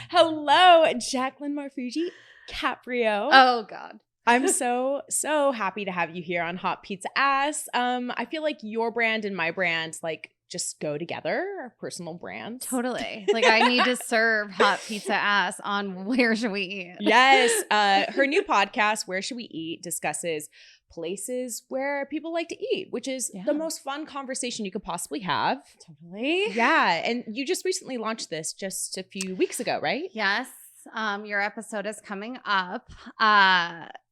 Hello, Jaclyn Marfuggi Caprio. Oh, God. I'm so happy to have you here on Hot Pizza Ass. I feel like your brand and my brand just go together, our personal brands. Totally. Like I need to serve Hot Pizza Ass on Where Should We Eat? Yes. Her new podcast, Where Should We Eat, discusses places where people like to eat, which is the most fun conversation you could possibly have. Totally. Yeah. And you just recently launched this just a few weeks ago, right? Yes. Your episode is coming up.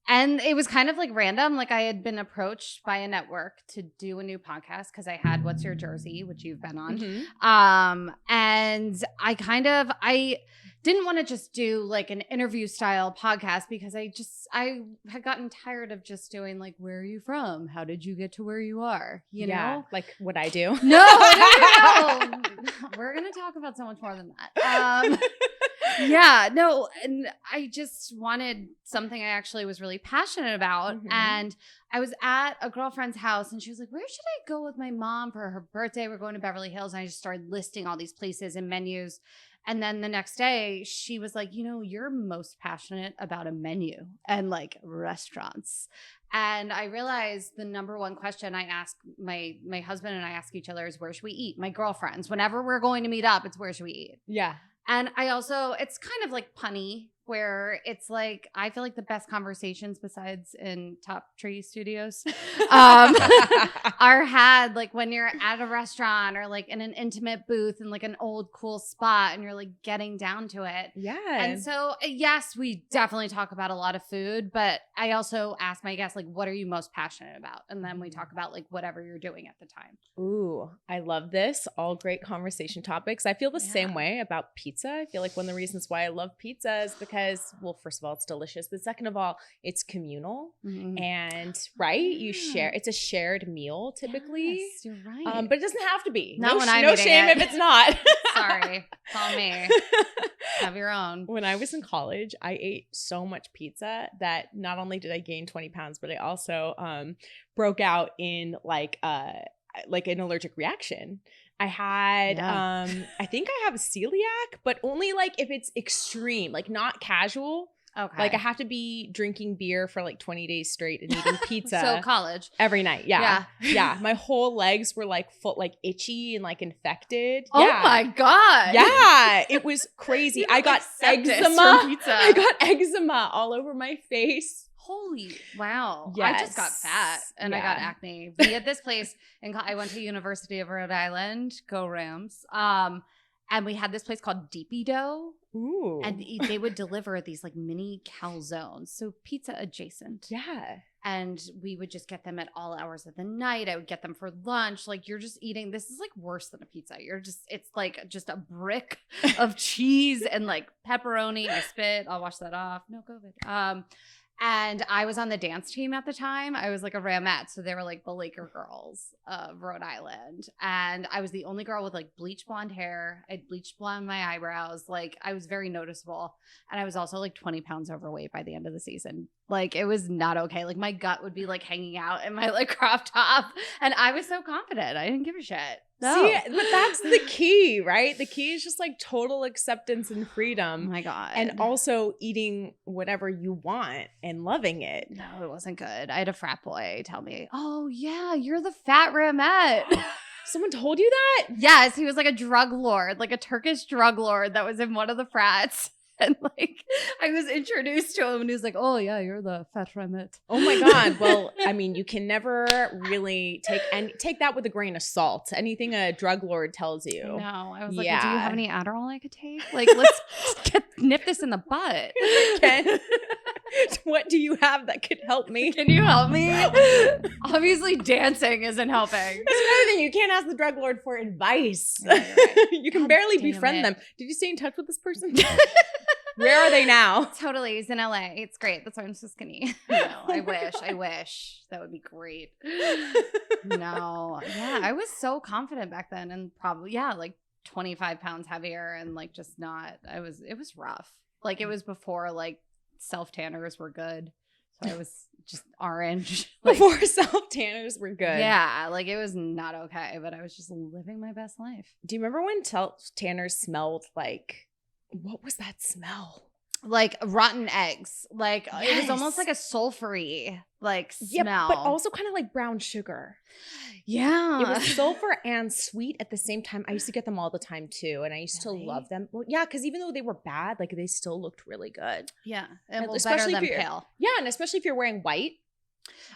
And it was kind of like random. Like I had been approached by a network to do a new podcast because I had What's Your Jersey, which you've been on. Mm-hmm. And I didn't want to just do like an interview style podcast because I had gotten tired of just doing like, where are you from? How did you get to where you are? You know? Like what I do. No. We're going to talk about so much more than that. And I just wanted something I actually was really passionate about. Mm-hmm. And I was at a girlfriend's house and she was like, where should I go with my mom for her birthday? We're going to Beverly Hills. And I just started listing all these places and menus. And then the next day she was like, you're most passionate about a menu and like restaurants. And I realized the number one question I ask my husband and I ask each other is, where should we eat? My girlfriends, whenever we're going to meet up, it's where should we eat? Yeah. And I also, it's kind of like punny where it's like, I feel like the best conversations besides in Top Tree Studios are had like when you're at a restaurant or like in an intimate booth in like an old cool spot and you're like getting down to it. Yeah. And so, yes, we definitely talk about a lot of food, but I also ask my guests, like, what are you most passionate about? And then we talk about like whatever you're doing at the time. Ooh, I love this. All great conversation topics. I feel the same way about pizza. I feel like one of the reasons why I love pizza is because, well, first of all, it's delicious, but second of all, it's communal. Mm-hmm. And you share, it's a shared meal typically. Yes, you're right. But it doesn't have to be. Not when I'm no eating shame it. if it's not. Sorry, call me. Have your own. When I was in college, I ate so much pizza that not only did I gain 20 pounds, but I also broke out in like an allergic reaction. I had, I think I have a celiac, but only like if it's extreme, like not casual. Okay. Like I have to be drinking beer for like 20 days straight and eating pizza. So college. Every night. Yeah. Yeah. My whole legs were like itchy and like infected. Oh my God. Yeah. It was crazy. I got eczema. I got eczema all over my face. Holy wow. Yes. I just got fat and I got acne. We had this place and I went to University of Rhode Island, go Rams. And we had this place called Deepy Dough. Ooh. And they would deliver these like mini calzones. So pizza adjacent. Yeah. And we would just get them at all hours of the night. I would get them for lunch. Like you're just eating. This is like worse than a pizza. It's like just a brick of cheese and like pepperoni. I spit. I'll wash that off. No COVID. And I was on the dance team at the time. I was like a Ramette. So they were like the Laker girls of Rhode Island. And I was the only girl with like bleach blonde hair. I bleached blonde my eyebrows. Like I was very noticeable. And I was also like 20 pounds overweight by the end of the season. Like it was not okay. Like my gut would be like hanging out in my like crop top. And I was so confident. I didn't give a shit. No. See, but that's the key, right? The key is just like total acceptance and freedom. Oh my God. And also eating whatever you want and loving it. No, it wasn't good. I had a frat boy tell me, oh yeah, you're the fat Ramette. Someone told you that? Yes, he was like a drug lord, like a Turkish drug lord that was in one of the frats. And like I was introduced to him and he was like, oh yeah, you're the fat Ramette. Oh my God. Well, I mean, you can never really take that with a grain of salt. Anything a drug lord tells you. No, I was like, well, do you have any Adderall I could take? Like, let's nip this in the butt. Ken, what do you have that could help me? Can you help me? Obviously dancing isn't helping. That's another thing. You can't ask the drug lord for advice. Yeah, you're right. You can barely befriend them. Did you stay in touch with this person? Where are they now? Totally. He's in LA. It's great. That's why I'm so skinny. No, I wish. That would be great. No. Yeah. I was so confident back then and probably, like 25 pounds heavier and like just not, it was rough. Like it was before like self tanners were good. So I was just orange. Like, before self tanners were good. Yeah. Like it was not okay, but I was just living my best life. Do you remember when self tanners smelled like What was that smell? Like rotten eggs. Like it was Yes. almost like a sulfury like smell. Yeah, but also kind of like brown sugar. Yeah. It was sulfur and sweet at the same time. I used to get them all the time too, and I used to Really? love them. Well, yeah, because even though they were bad, like they still looked really good. Yeah. And well, especially better if than you're pale. Yeah, and especially if you're wearing white.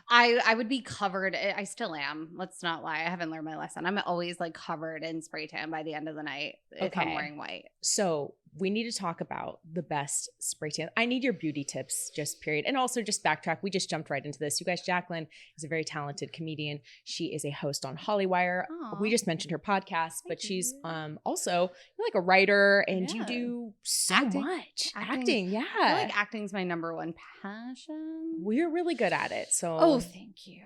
I would be covered. I still am. Let's not lie. I haven't learned my lesson. I'm always like covered in spray tan by the end of the night if I'm wearing white. So we need to talk about the best spray tan. I need your beauty tips, just period. And also just backtrack. We just jumped right into this. You guys, Jaclyn is a very talented comedian. She is a host on Hollywire. Aw. We just mentioned her podcast, but Thank she's you. also like a writer, and you Yeah. do so Acting. much. Acting. Acting, yeah. I feel like acting's my number one passion. We're really good at it. So Oh, thank you.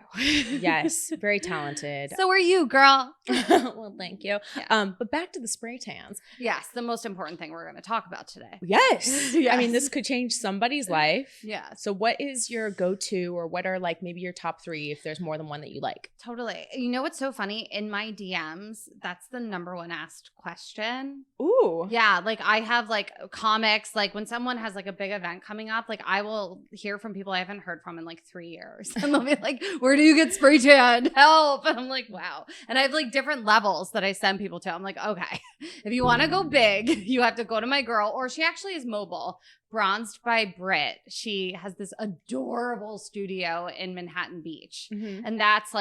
yes, very talented. So are you, girl. Well, thank you. Yeah. But back to the spray tans. Yes, the most important thing we're going to talk about today. Yes. I Yes. mean, this could change somebody's life. Yes. So what is your go-to, or what are like maybe your top 3 if there's more than one that you like? Totally. You know what's so funny? In my DMs, that's the number one asked question. Ooh. Yeah, like I have like comics, like when someone has like a big event coming up, like I will hear from people I haven't heard from in like 3 years. And they'll be like, where do you get spray tan? Help. And I'm like, wow. And I have like different levels that I send people to. I'm like, okay, if you want to go big, you have to go to my girl, or she actually is mobile. Bronzed by Brit. She has this adorable studio in Manhattan Beach. Mm-hmm. And that's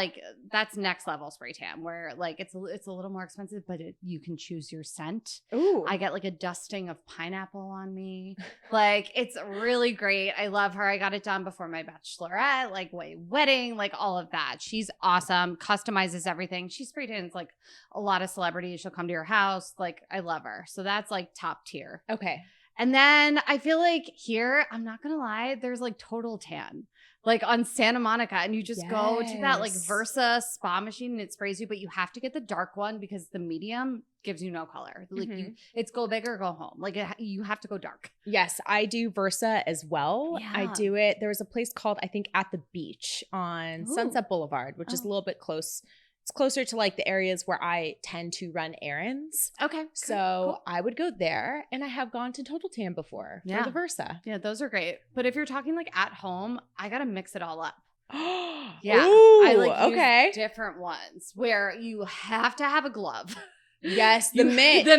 next level spray tan, where like it's a little more expensive, but you can choose your scent. Ooh. I get like a dusting of pineapple on me. Like it's really great. I love her. I got it done before my bachelorette, like wedding, like all of that. She's awesome. Customizes everything. She spray tans like a lot of celebrities. She'll come to your house. Like I love her. So that's like top tier. Okay. And then I feel like here, I'm not going to lie, there's like Total Tan, like on Santa Monica. And you just go to that like Yes. Versa spa machine and it sprays you, but you have to get the dark one because the medium gives you no color. Like it's go big or go home. Like you have to go dark. Yes, I do Versa as well. Yeah. I do it. There was a place called, I think, At the Beach on Ooh. Sunset Boulevard, which is a little bit close. It's closer to like the areas where I tend to run errands. Okay. So cool. I would go there, and I have gone to Total Tan before Yeah. for the Versa. Yeah, those are great. But if you're talking like at home, I got to mix it all up. Yeah. I like use different ones where you have to have a glove. Yes, the mitt. The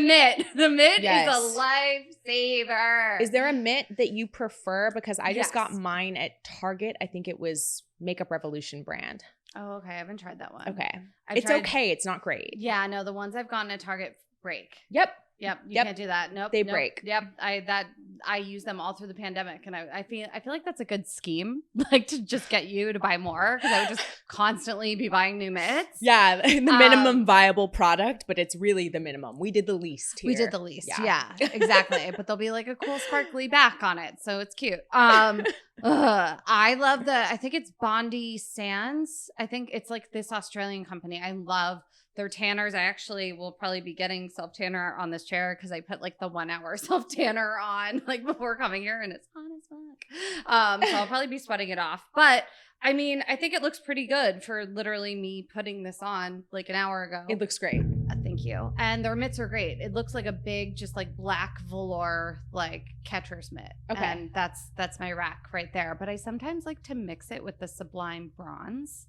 mitt Yes. is a lifesaver. Is there a mitt that you prefer? Because I just got Yes. mine at Target. I think it was Makeup Revolution brand. Oh, okay. I haven't tried that one. Okay. I've It's tried- okay. It's not great. Yeah, no, the ones I've gotten at Target break. Yep. Yep, you Yep. can't do that. Nope, They nope. break. Yep, I use them all through the pandemic, and I feel like that's a good scheme, like to just get you to buy more, because I would just constantly be buying new mitts. Yeah, the minimum viable product, but it's really the minimum. We did the least here. We did the least. Yeah. Yeah, exactly. But there'll be like a cool sparkly back on it, so it's cute. I love I think it's Bondi Sands. I think it's like this Australian company. I love their tanners. I actually will probably be getting self tanner on this chair because I put like the 1 hour self tanner on like before coming here, and it's hot as fuck. So I'll probably be sweating it off. But I mean, I think it looks pretty good for literally me putting this on like an hour ago. It looks great. Thank you. And their mitts are great. It looks like a big, just like black velour, like catcher's mitt. Okay. And that's my rack right there. But I sometimes like to mix it with the Sublime Bronze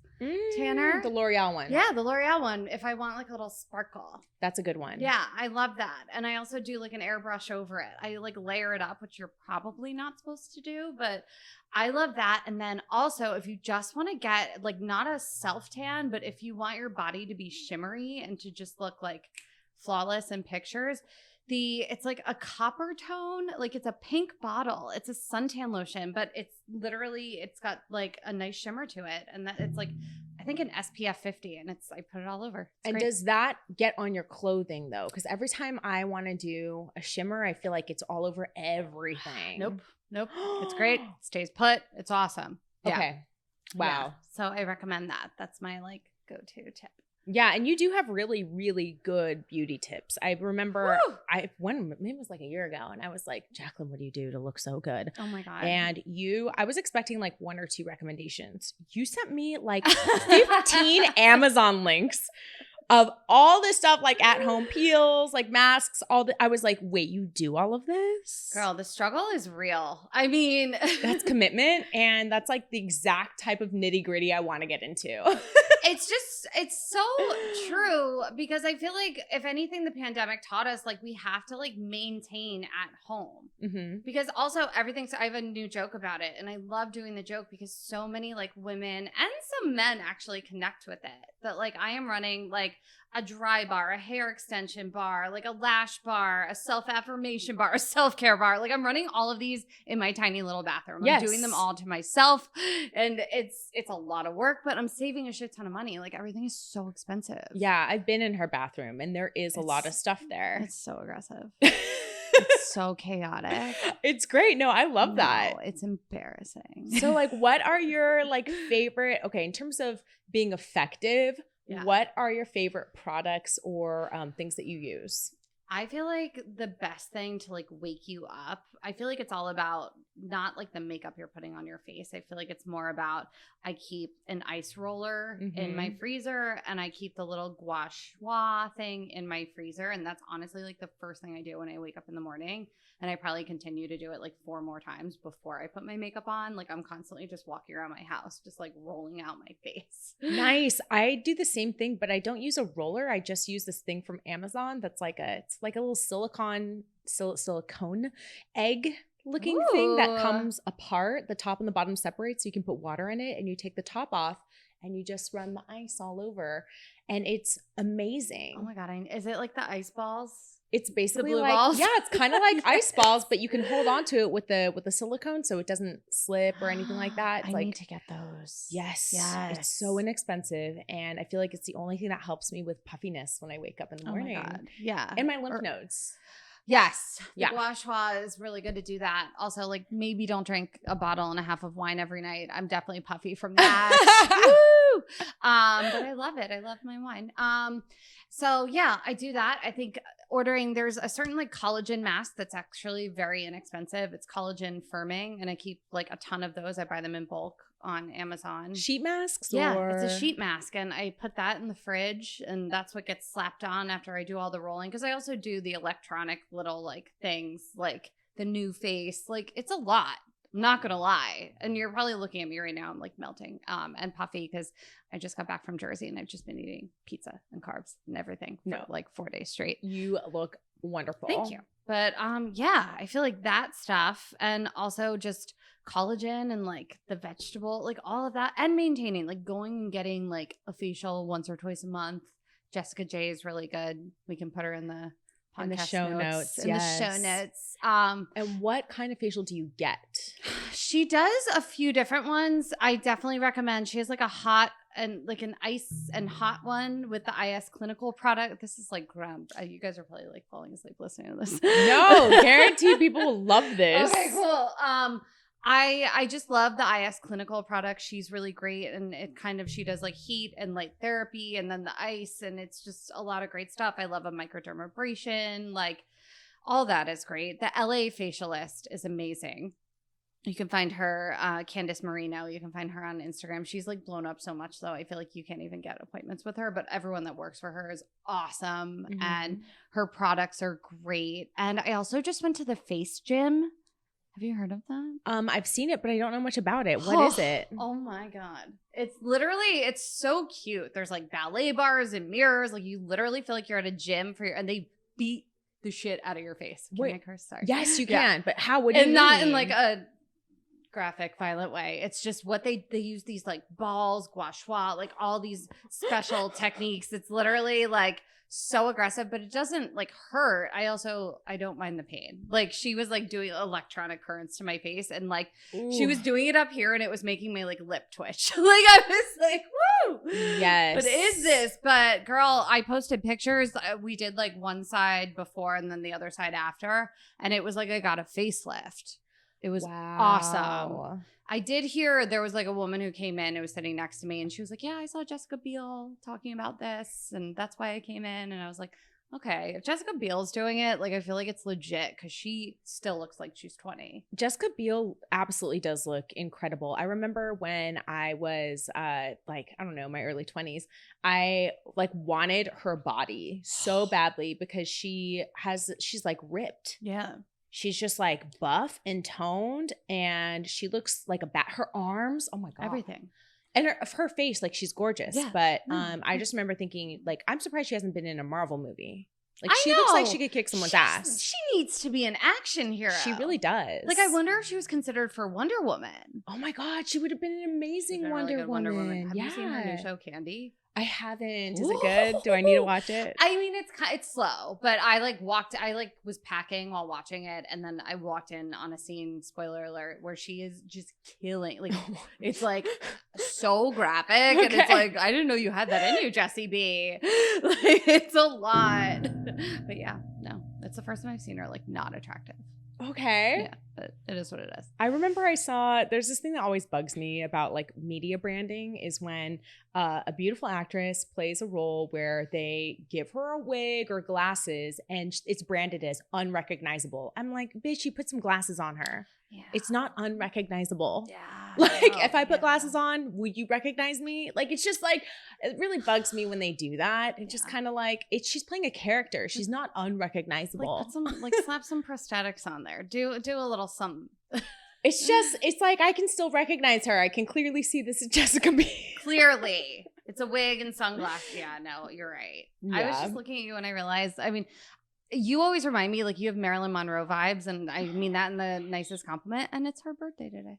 tanner. The L'Oreal one. Yeah, the L'Oreal one, if I want like a little sparkle. That's a good one. Yeah, I love that. And I also do like an airbrush over it. I like layer it up, which you're probably not supposed to do, but I love that. And then also, if you just want to get like not a self tan, but if you want your body to be shimmery and to just look like flawless in pictures, it's like a copper tone, like it's a pink bottle. It's a suntan lotion, but it's got like a nice shimmer to it. And that it's like, I think an SPF 50, and I put it all over. It's And great. does that get on your clothing though? Because every time I want to do a shimmer, I feel like it's all over everything. Nope. It's great. It stays put. It's awesome. Yeah. Okay. Wow. Yeah. So I recommend that. That's my like go-to tip. Yeah, and you do have really, really good beauty tips. I remember Woo! maybe it was like a year ago, and I was like, Jaclyn, what do you do to look so good? Oh my God. And I was expecting like 1 or 2 recommendations. You sent me like 15 Amazon links of all this stuff, like at home peels, like masks, I was like, wait, you do all of this? Girl, the struggle is real. I mean, that's commitment. And that's like the exact type of nitty gritty I want to get into. It's so true, because I feel like if anything, the pandemic taught us, like, we have to like maintain at home, because also everything. So I have a new joke about it, and I love doing the joke because so many like women and some men actually connect with it. That like I am running like a dry bar, a hair extension bar, like a lash bar, a self-affirmation bar, a self-care bar. Like I'm running all of these in my tiny little bathroom. I'm doing them all to myself, and it's a lot of work, but I'm saving a shit ton of money. Like everything is so expensive. Yeah, I've been in her bathroom and there is a lot of stuff there. It's so aggressive. It's so chaotic. It's great. No, I love that. It's embarrassing. So like, what are your like favorite, in terms of being effective, what are your favorite products or things that you use? I feel like the best thing to like wake you up, I feel like it's all about not like the makeup you're putting on your face. I feel like it's more about, I keep an ice roller in my freezer, and I keep the little gua sha thing in my freezer. And that's honestly like the first thing I do when I wake up in the morning. And I probably continue to do it like 4 more times before I put my makeup on. Like I'm constantly just walking around my house, just like rolling out my face. Nice. I do the same thing, but I don't use a roller. I just use this thing from Amazon that's like it's like a little silicone egg looking thing that comes apart. The top and the bottom separate, so you can put water in it, and you take the top off and you just run the ice all over, and it's amazing. Oh my God. Is it like the ice balls? It's basically blue like balls? Yeah, it's kind of like ice balls, but you can hold on to it with the silicone so it doesn't slip or anything like that. It's I like, need to get those. Yes. It's so inexpensive, and I feel like it's the only thing that helps me with puffiness when I wake up in the morning. Oh my God. Yeah. And my lymph nodes. Yes. The gua sha is really good to do that. Also, like, maybe don't drink a bottle and a half of wine every night. I'm definitely puffy from that. Woo! But I love it. I love my wine. So yeah, I do that. I think there's a certain like collagen mask that's actually very inexpensive. It's collagen firming, and I keep like a ton of those. I buy them in bulk on Amazon. Sheet masks? Yeah, it's a sheet mask, and I put that in the fridge, and that's what gets slapped on after I do all the rolling, because I also do the electronic little like things like the new face. Like it's a lot. I'm not gonna lie, and you're probably looking at me right now. I'm like melting and puffy because I just got back from Jersey, and I've just been eating pizza and carbs and everything for like 4 days straight. You look wonderful. Thank you. But yeah, I feel like that stuff, and also just collagen and like the vegetable, like all of that, and maintaining, like going and getting like a facial once or twice a month. Jessica J is really good. We can put her in the podcast in the show notes. In the show notes. And what kind of facial do you get? She does a few different ones. I definitely recommend. She has like a hot and like an ice and hot one with the IS Clinical product. This is like ground. You guys are probably like falling asleep listening to this. No, guaranteed people will love this. Okay, cool. I just love the IS Clinical product. She's really great, and she does like heat and light therapy, and then the ice, and it's just a lot of great stuff. I love a microdermabrasion, like all that is great. The LA facialist is amazing. You can find her, Candice Marino. You can find her on Instagram. She's like blown up so much, though. I feel like you can't even get appointments with her, but everyone that works for her is awesome, and her products are great. And I also just went to the face gym. Have you heard of that? I've seen it, but I don't know much about it. What is it? Oh my God. It's so cute. There's like ballet bars and mirrors. Like you literally feel like you're at a gym and they beat the shit out of your face. Can I curse? Sorry. Yes, you can. But how would you And not in like a graphic, violent way. It's just what they use these like balls, gua sha, like all these special techniques. It's literally like so aggressive, but it doesn't like hurt. I don't mind the pain. Like she was like doing electronic currents to my face, and like she was doing it up here, and it was making my like lip twitch. Like I was like, woo! Yes. What is this? But girl, I posted pictures. We did like one side before and then the other side after, and it was like I got a facelift. It was awesome. I did hear there was like a woman who came in who was sitting next to me, and she was like, yeah, I saw Jessica Biel talking about this, and that's why I came in. And I was like, Okay. If Jessica Biel's doing it, like I feel like it's legit because she still looks like she's 20. Jessica Biel absolutely does look incredible. I remember when I was like, I don't know, my early 20s, I like wanted her body so badly because she's like ripped. Yeah. She's just like buff and toned, and she looks like a bat. Her arms, oh my God. Everything. And her face, like she's gorgeous. Yeah. But I just remember thinking, like, I'm surprised she hasn't been in a Marvel movie. Like, I she know. looks like she could kick someone's ass. She needs to be an action hero. She really does. Like, I wonder if she was considered for Wonder Woman. Oh my God, she would have been an amazing She's a really good Wonder Woman. Have you seen her new show, Candy? I haven't. Is it good? Do I need to watch it? I mean, it's slow, but I was packing while watching it, and then I walked in on a scene, spoiler alert, where she is just killing. Like, it's like so graphic, and it's like, I didn't know you had that in you, Jessie B. Like, it's a lot. But yeah, no, it's the first time I've seen her like not attractive. Okay. Yeah, but it is what it is. I remember there's this thing that always bugs me about like media branding is when a beautiful actress plays a role where they give her a wig or glasses and it's branded as unrecognizable. I'm like, bitch, you put some glasses on her. Yeah. It's not unrecognizable. Yeah. Like, if I put glasses on, would you recognize me? Like, it's just like, it really bugs me when they do that. It's just kind of like, she's playing a character. She's not unrecognizable. Like, slap some prosthetics on there. Do a little something. It's like, I can still recognize her. I can clearly see this is Jessica Biel. Clearly. It's a wig and sunglasses. Yeah, no, you're right. Yeah. I was just looking at you and I realized, I mean, you always remind me, like, you have Marilyn Monroe vibes, and I mean that in the nicest compliment, and it's her birthday today.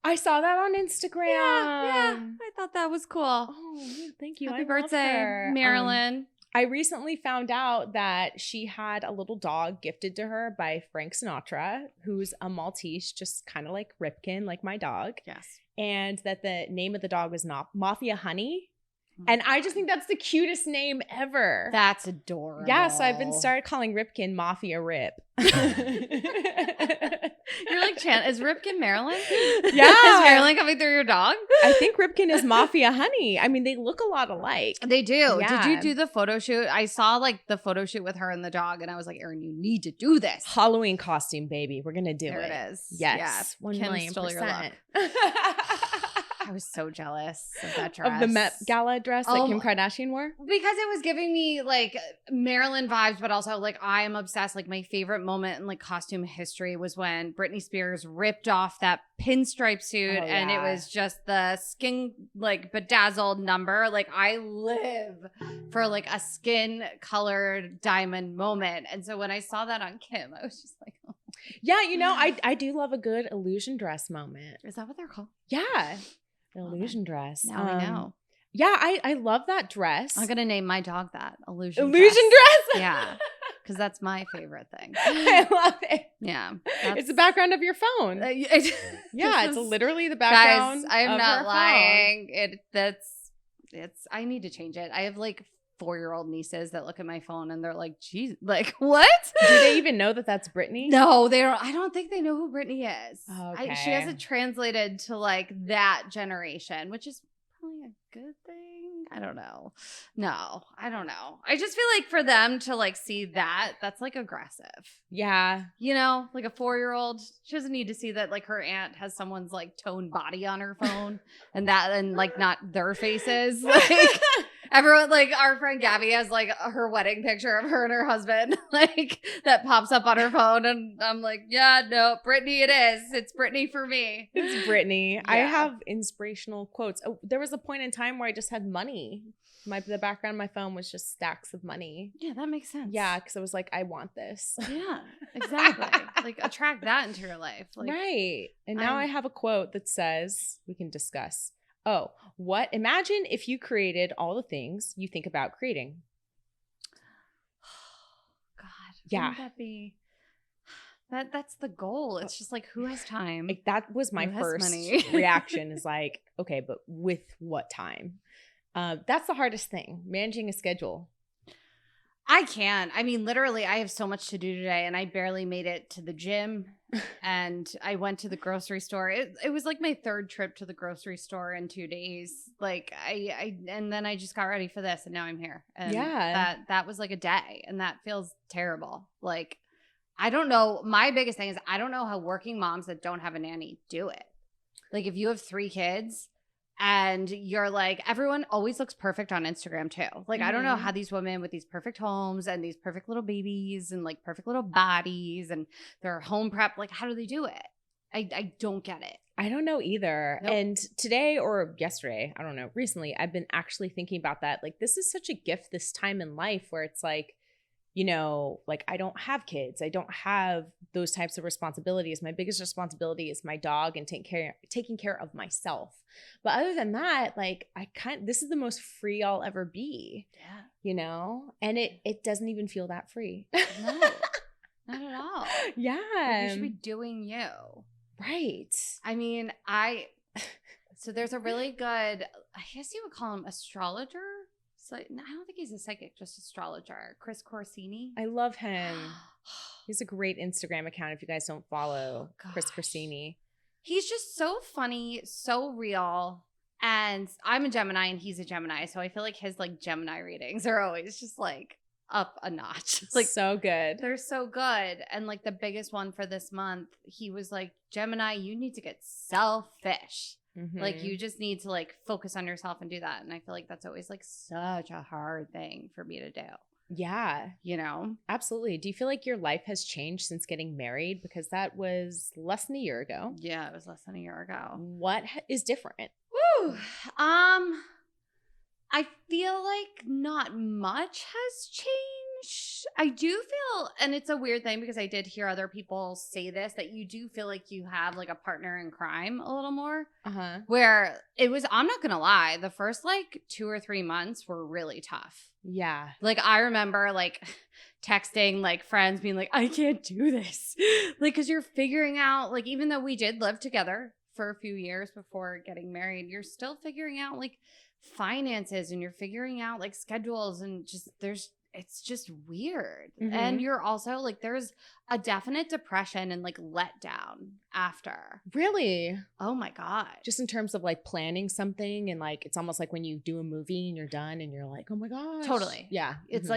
I saw that on Instagram. Yeah, I thought that was cool. Oh, thank you. Happy birthday, Marilyn. I recently found out that she had a little dog gifted to her by Frank Sinatra, who's a Maltese, just kind of like Ripken, like my dog. Yes. And that the name of the dog was Mafia Honey. And I just think that's the cutest name ever. That's adorable. Yeah, so I've been started calling Ripken Mafia Rip. You're like, is Ripken Marilyn? Yeah. Is Marilyn coming through your dog? I think Ripken is Mafia Honey. I mean, they look a lot alike. They do. Yeah. Did you do the photo shoot? I saw like the photo shoot with her and the dog, and I was like, Erin, you need to do this. Halloween costume, baby. We're going to do it. There it is. Yes. Yeah. 1,000,000%. Stole your look. I was so jealous of that dress. Of the Met Gala dress that Kim Kardashian wore? Because it was giving me like Marilyn vibes, but also like I am obsessed. Like my favorite moment in like costume history was when Britney Spears ripped off that pinstripe suit and it was just the skin like bedazzled number. Like I live for like a skin colored diamond moment. And so when I saw that on Kim, I was just like, oh. Yeah, you know, I do love a good illusion dress moment. Is that what they're called? Yeah. Illusion dress. Now we know. Yeah, I love that dress. I'm gonna name my dog that. Illusion dress. Yeah. Because that's my favorite thing. I love it. Yeah. It's the background of your phone. Yeah, it's literally the background. Guys, I'm not lying. I need to change it. I have like 4-year-old nieces that look at my phone and they're like, geez, like what? Do they even know that that's Britney? No, they don't. I don't think they know who Britney is. Okay. She has it translated to like that generation, which is probably a good thing. I don't know. No, I don't know. I just feel like for them to like see that's like aggressive. Yeah. You know, like a 4-year-old, she doesn't need to see that like her aunt has someone's like toned body on her phone and like not their faces. Like everyone, like our friend Gabby has like her wedding picture of her and her husband, like that pops up on her phone. And I'm like, yeah, no, Britney it is. It's Britney for me. It's Britney. Yeah. I have inspirational quotes. Oh, there was a point in time where I just had money. The background of my phone was just stacks of money. Yeah, that makes sense. Yeah, because I was like, I want this. Yeah, exactly. Like attract that into your life. Like, right. And now I have a quote that says, we can discuss. Oh, imagine if you created all the things you think about creating. God. Yeah. Wouldn't that be... That's the goal. It's just like, who has time? Like, that was my first reaction is like, okay, but with what time? That's the hardest thing, managing a schedule. I can. I mean, literally, I have so much to do today, and I barely made it to the gym. And I went to the grocery store. It was like my third trip to the grocery store in 2 days. Like and then I just got ready for this, and now I'm here. And Yeah. that was like a day, and that feels terrible. Like, I don't know. My biggest thing is I don't know how working moms that don't have a nanny do it. Like, if you have 3 kids. And you're like, everyone always looks perfect on Instagram too. Like, I don't know how these women with these perfect homes and these perfect little babies and like perfect little bodies and their home prep, like, how do they do it? I don't get it. I don't know either. Nope. And today or yesterday, I don't know, recently, I've been actually thinking about that. Like, this is such a gift this time in life where it's like, you know, like I don't have kids. I don't have those types of responsibilities. My biggest responsibility is my dog and taking care of myself. But other than that, like this is the most free I'll ever be. Yeah. You know? And it doesn't even feel that free. No, not at all. Yeah. Like, you should be doing you. Right. I mean, so there's a really good, I guess you would call him astrologer. So I don't think he's a psychic, just astrologer. Chris Corsini. I love him. He's a great Instagram account if you guys don't follow Chris Corsini. He's just so funny, so real. And I'm a Gemini and he's a Gemini. So I feel like his like Gemini readings are always just like up a notch. Like, so good. They're so good. And like the biggest one for this month, he was like, Gemini, you need to get selfish. Mm-hmm. Like, you just need to like focus on yourself and do that. And I feel like that's always like such a hard thing for me to do. Yeah. You know? Absolutely. Do you feel like your life has changed since getting married? Because that was less than a year ago. Yeah, it was less than a year ago. What is different? Woo! I feel like not much has changed. I do feel, and it's a weird thing because I did hear other people say this, that you do feel like you have like a partner in crime a little more. Uh-huh. Where it was, I'm not gonna lie, the first like 2 or 3 months were really tough. Yeah. Like, I remember like texting like friends being like, I can't do this. Like, because you're figuring out, like, even though we did live together for a few years before getting married, you're still figuring out like finances and you're figuring out like schedules and just it's just weird. Mm-hmm. And you're also like, there's a definite depression and like letdown after. Really? Oh my God. Just in terms of like planning something and like, it's almost like when you do a movie and you're done and you're like, oh my gosh. Totally. Yeah. It's mm-hmm.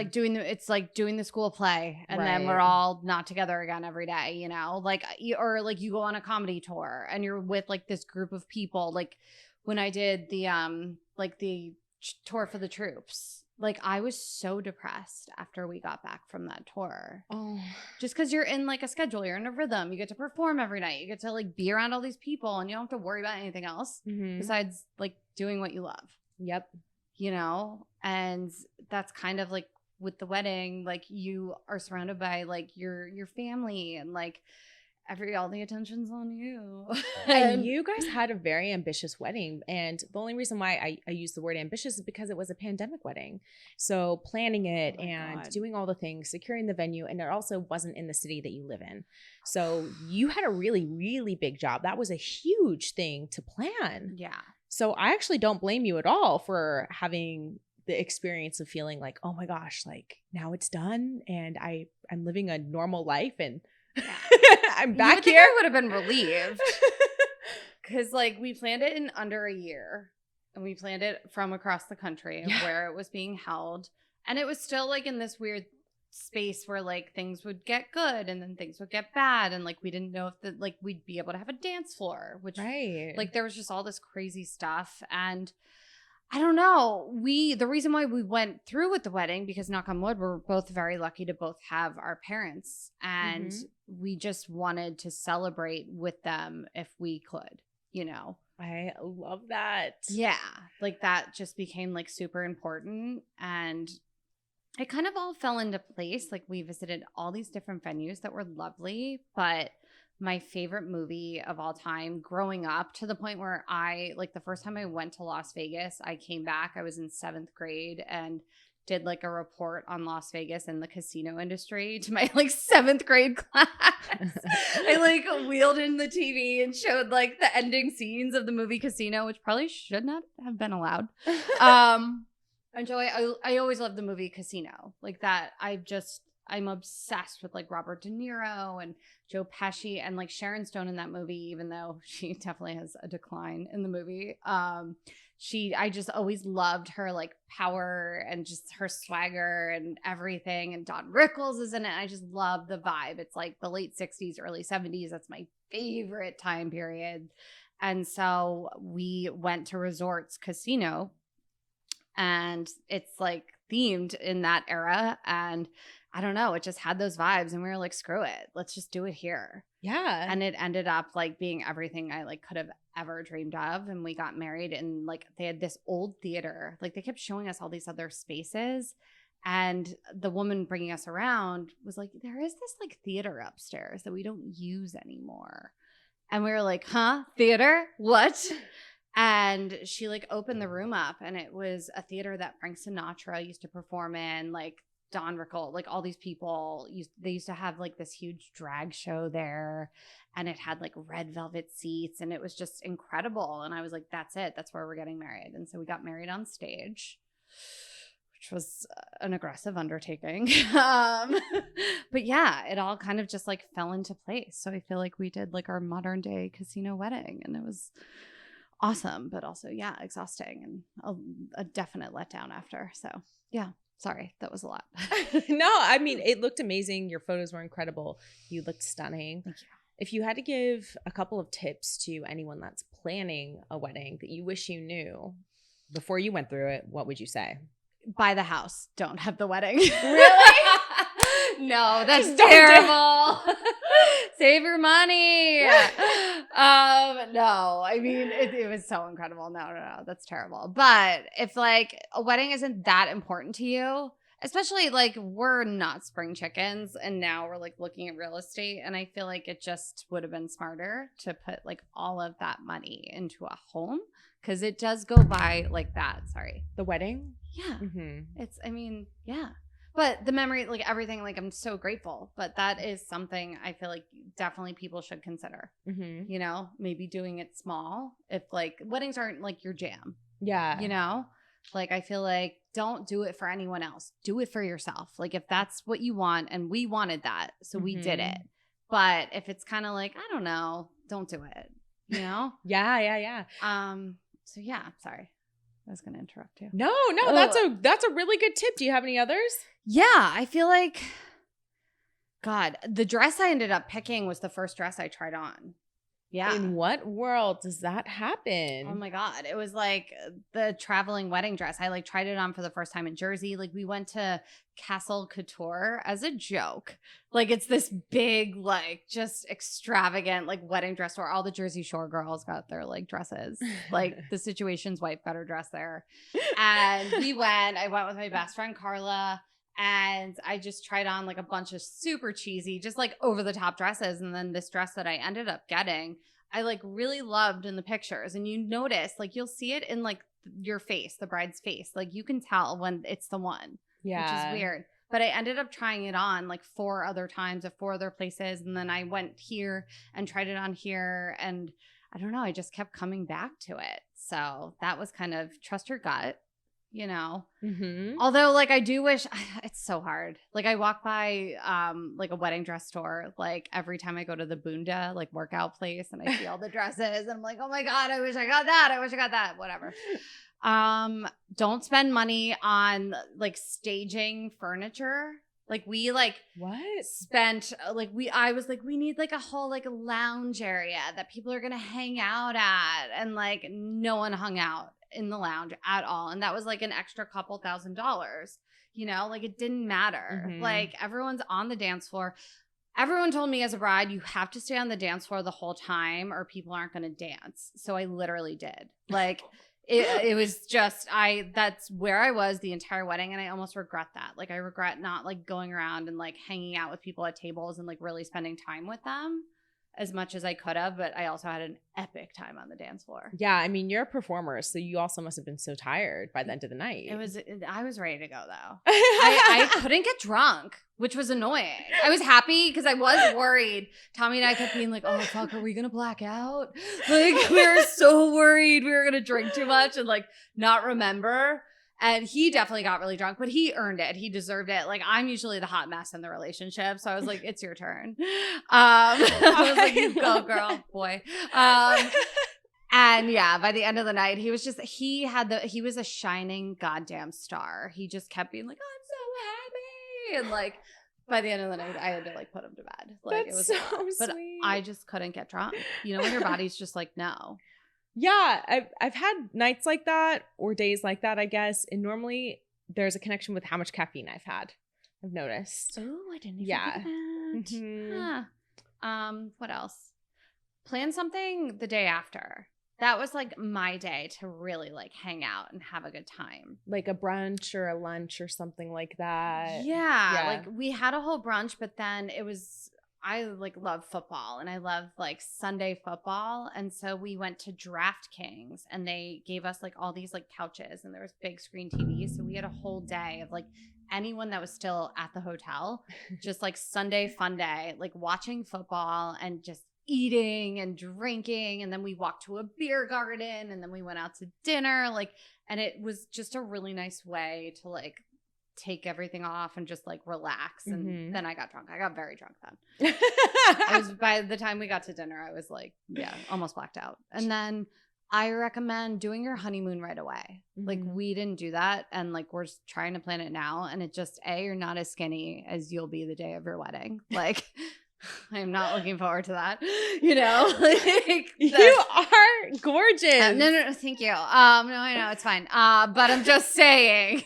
like doing the school play and then we're all not together again every day, you know, like, or like you go on a comedy tour and you're with like this group of people. Like when I did the tour for the troops, like I was so depressed after we got back from that tour. Oh, just because you're in like a schedule, you're in a rhythm, you get to perform every night, you get to like be around all these people and you don't have to worry about anything else besides like doing what you love. Yep. You know, and that's kind of like with the wedding, like you are surrounded by like your family and like all the attention's on you. And you guys had a very ambitious wedding. And the only reason why I use the word ambitious is because it was a pandemic wedding. So planning it doing all the things, securing the venue, and it also wasn't in the city that you live in. So you had a really, really big job. That was a huge thing to plan. Yeah. So I actually don't blame you at all for having the experience of feeling like, oh my gosh, like now it's done and I'm living a normal life and I'm back here. I would have been relieved because like we planned it in under a year and we planned it from across the country where it was being held. And it was still like in this weird space where like things would get good and then things would get bad. And like we didn't know if like we'd be able to have a dance floor, which like there was just all this crazy stuff. And I don't know. The reason why we went through with the wedding, because knock on wood, we're both very lucky to both have our parents. And we just wanted to celebrate with them if we could, you know. I love that. Yeah. Like that just became like super important. And it kind of all fell into place. Like we visited all these different venues that were lovely, but my favorite movie of all time growing up, to the point where like the first time I went to Las Vegas, I came back, I was in 7th grade and did like a report on Las Vegas and the casino industry to my like 7th grade class. I like wheeled in the TV and showed like the ending scenes of the movie Casino, which probably should not have been allowed. And Joey, I always loved the movie Casino. Like that, I'm obsessed with like Robert De Niro and Joe Pesci and like Sharon Stone in that movie, even though she definitely has a decline in the movie. I just always loved her like power and just her swagger and everything. And Don Rickles is in it. I just love the vibe. It's like the late 60s, early 70s. That's my favorite time period. And so we went to Resorts Casino, and it's like themed in that era. And I don't know, it just had those vibes, and we were like, screw it, let's just do it here. Yeah. And it ended up like being everything I like could have ever dreamed of. And we got married, and like they had this old theater. Like they kept showing us all these other spaces. And the woman bringing us around was like, there is this like theater upstairs that we don't use anymore. And we were like, huh? Theater? What? And she like opened the room up, and it was a theater that Frank Sinatra used to perform in, like Don Rickles, like all these people they used to have like this huge drag show there, and it had like red velvet seats, and it was just incredible. And I was like, that's it. That's where we're getting married. And so we got married on stage, which was an aggressive undertaking. But yeah, it all kind of just like fell into place. So I feel like we did like our modern day casino wedding, and it was awesome, but also, yeah, exhausting and a definite letdown after. So yeah, sorry, that was a lot. No, I mean, it looked amazing. Your photos were incredible. You looked stunning. Thank you. If you had to give a couple of tips to anyone that's planning a wedding that you wish you knew before you went through it, what would you say? Buy the house. Don't have the wedding. Really? No, that's terrible. Save your money. No, I mean, it was so incredible. No, that's terrible. But if like a wedding isn't that important to you, especially like we're not spring chickens, and now we're like looking at real estate, and I feel like it just would have been smarter to put like all of that money into a home, because it does go by like that. Sorry. The wedding? Yeah. Mm-hmm. I mean, yeah. But the memory, like everything, like I'm so grateful. But that is something I feel like definitely people should consider. Mm-hmm. You know, maybe doing it small if like weddings aren't like your jam. Yeah. You know, like I feel like don't do it for anyone else. Do it for yourself. Like if that's what you want, and we wanted that, so we did it. But if it's kind of like, I don't know, don't do it. You know? Yeah. So yeah, sorry. I was going to interrupt you. No, that's a really good tip. Do you have any others? Yeah, I feel like, God, the dress I ended up picking was the first dress I tried on. Yeah. In what world does that happen? Oh my God. It was like the traveling wedding dress. I like tried it on for the first time in Jersey. Like we went to Castle Couture as a joke. Like it's this big, like just extravagant, like wedding dress where all the Jersey Shore girls got their like dresses. Like the Situation's wife got her dress there. And I went with my best friend Carla. And I just tried on like a bunch of super cheesy, just like over the top dresses. And then this dress that I ended up getting, I like really loved in the pictures. And you notice, like you'll see it in like your face, the bride's face. Like you can tell when it's the one, which is weird. But I ended up trying it on like 4 other times at 4 other places. And then I went here and tried it on here. And I don't know, I just kept coming back to it. So that was kind of trust your gut. You know, although like I do wish it's so hard. Like I walk by like a wedding dress store like every time I go to the Bunda like workout place, and I see all the dresses, and I'm like, oh my God, I wish I got that. I wish I got that. Whatever. Don't spend money on like staging furniture. Like we like spent like I was like, we need like a whole like lounge area that people are gonna hang out at, and like no one hung out in the lounge at all. And that was like an extra couple $1,000s, you know, like it didn't matter. Like everyone's on the dance floor. Everyone told me as a bride, you have to stay on the dance floor the whole time or people aren't going to dance. So I literally did. Like it was just, that's where I was the entire wedding. And I almost regret that. Like I regret not like going around and like hanging out with people at tables and like really spending time with them as much as I could have, but I also had an epic time on the dance floor. Yeah, I mean, you're a performer, so you also must have been so tired by the end of the night. I was ready to go though. I couldn't get drunk, which was annoying. I was happy because I was worried. Tommy and I kept being like, oh fuck, are we gonna black out? Like we were so worried we were gonna drink too much and like not remember. And he definitely got really drunk, but he earned it. He deserved it. Like, I'm usually the hot mess in the relationship. So I was like, it's your turn. I was like, you go, girl, boy. And yeah, by the end of the night, he was a shining goddamn star. He just kept being like, I'm so happy. And like, by the end of the night, I had to like put him to bed. Like, That's it was so a lot. But sweet. I just couldn't get drunk. You know, when your body's just like, no. Yeah, I've had nights like that or days like that, I guess. And normally there's a connection with how much caffeine I've had. I've noticed. Oh, I didn't even think of that. Mm-hmm. Huh. What else? Plan something the day after. That was like my day to really like hang out and have a good time. Like a brunch or a lunch or something like that. Yeah. Like we had a whole brunch, but then I like love football and I love like Sunday football. And so we went to DraftKings and they gave us like all these like couches and there was big screen TVs. So we had a whole day of like anyone that was still at the hotel, just like Sunday fun day, like watching football and just eating and drinking. And then we walked to a beer garden and then we went out to dinner. Like, and it was just a really nice way to like take everything off and just like relax. And then I got drunk. I got very drunk then. By the time we got to dinner, I was like, yeah, almost blacked out. And then I recommend doing your honeymoon right away. Like we didn't do that. And like, we're trying to plan it now. And it just, you're not as skinny as you'll be the day of your wedding. Like, I'm not looking forward to that. You know, like you are gorgeous. No, thank you. No, I know it's fine. But I'm just saying,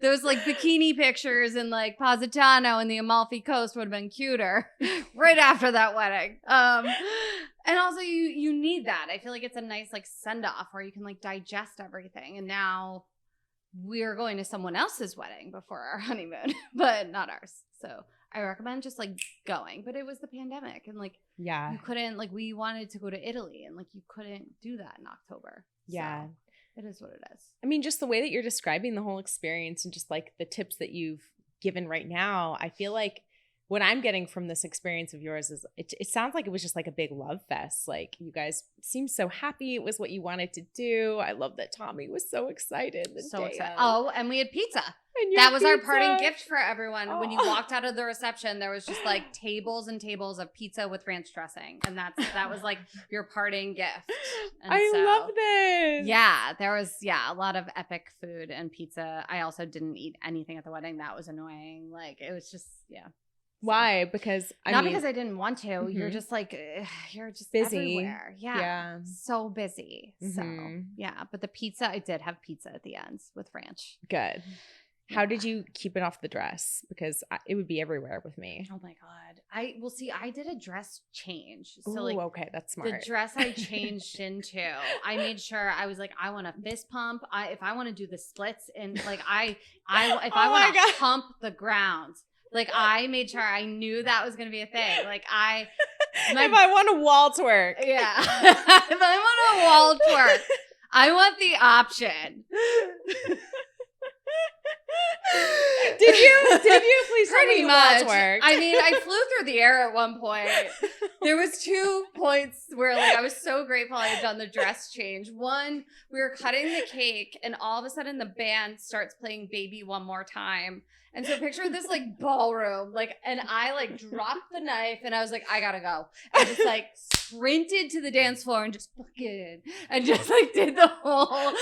those like bikini pictures in like Positano and the Amalfi Coast would have been cuter right after that wedding. And also you need that. I feel like it's a nice like send off where you can like digest everything. And now we're going to someone else's wedding before our honeymoon, but not ours. So I recommend just like going, but it was the pandemic and like, you couldn't like, we wanted to go to Italy and like, you couldn't do that in October. Yeah. So it is what it is. I mean, just the way that you're describing the whole experience and just like the tips that you've given right now, I feel like what I'm getting from this experience of yours is it sounds like it was just like a big love fest. Like you guys seemed so happy. It was what you wanted to do. I love that Tommy was so excited. So excited. Oh, and we had pizza. And that was our parting gift for everyone. Oh. When you walked out of the reception, there was just like tables and tables of pizza with ranch dressing. And that was like your parting gift. And I love this. Yeah, there was, a lot of epic food and pizza. I also didn't eat anything at the wedding. That was annoying. Like it was just, Why? Because not because I didn't want to. You're just like you're just busy. Everywhere. Yeah. So busy. So but the pizza, I did have pizza at the end with ranch. Good. How did you keep it off the dress? Because it would be everywhere with me. Oh my God. I did a dress change. So okay, that's smart. The dress I changed into, I made sure I was like, I want a fist pump. If I want to do the splits and like if I want to pump the ground. Like I made sure I knew that was going to be a thing. Like if I want a wall twerk. Yeah. If I want a wall twerk, I want the option. Did you please tell me you wall twerk? I mean, I flew through the air at one point. There was 2 points where like I was so grateful I had done the dress change. One, we were cutting the cake and all of a sudden the band starts playing Baby One More Time. And so picture this like ballroom, like, and I like dropped the knife and I was like, I gotta go. I just like sprinted to the dance floor and just like did the whole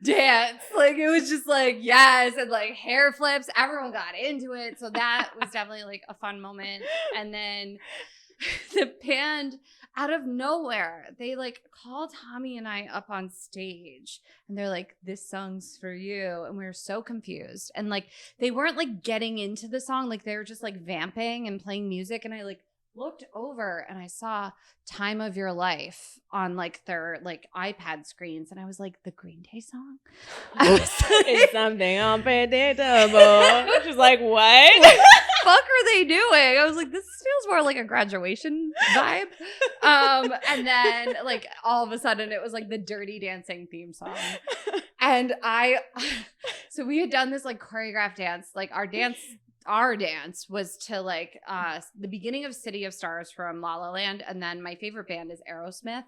dance. Like it was just like, yes. And like hair flips, everyone got into it. So that was definitely like a fun moment. And then the band out of nowhere, they like called Tommy and I up on stage and they're like, this song's for you. And we were so confused. And like, they weren't like getting into the song. Like they were just like vamping and playing music. And I like looked over and I saw Time of Your Life on like their like iPad screens. And I was like, the Green Day song? I was like, it's something unpredictable. She's like, what? Fuck are they doing? I was like, this feels more like a graduation vibe. And then like all of a sudden it was like the Dirty Dancing theme song. And so we had done this like choreographed dance. Like our dance was to like the beginning of City of Stars from La La Land. And then my favorite band is Aerosmith.